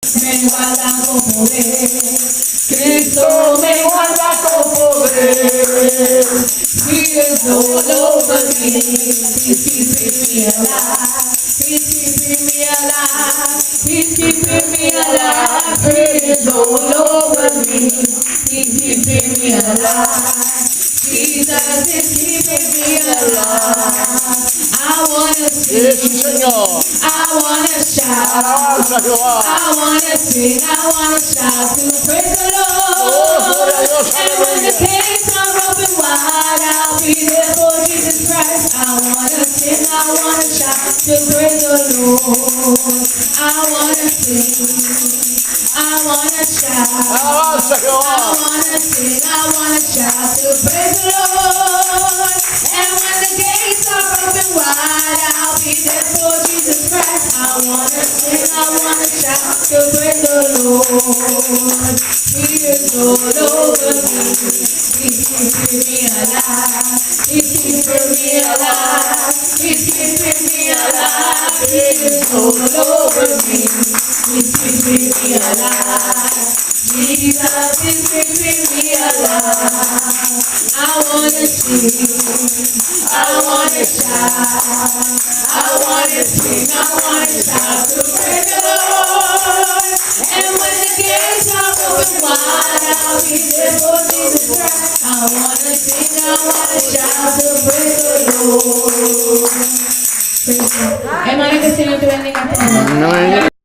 Me guarda con poder, Cristo me guarda con poder. He is all over me, He's keeping me alive, He's keeping me alive, He's keeping me alive. He is all over me, He's keeping me alive. Jesus is keeping me alive. I wanna sing, I wanna shout, I wanna sing, I wanna shout to praise the Lord. And when the gates are open wide, I'll be there for Jesus Christ. I wanna sing, I wanna shout to praise the Lord. I wanna sing, I wanna shout, I wanna sing, I wanna shout to praise the Lord. And when the gates are open wide, I'll be there for Jesus Christ. I wanna sing, I wanna shout to praise the Lord. He is all over me, He's keeping me alive, He's keeping me alive, He's keeping me alive. He is all over me, He's keeping me alive. Jesus is keeping me alive. I wanna sing, I wanna shout, I wanna sing, I wanna shout to praise the Lord. And when the gates are open wide, I'll be there for Jesus Christ. I wanna sing, I wanna shout to praise the Lord. Praise God. Hermano, que el Señor te bendiga.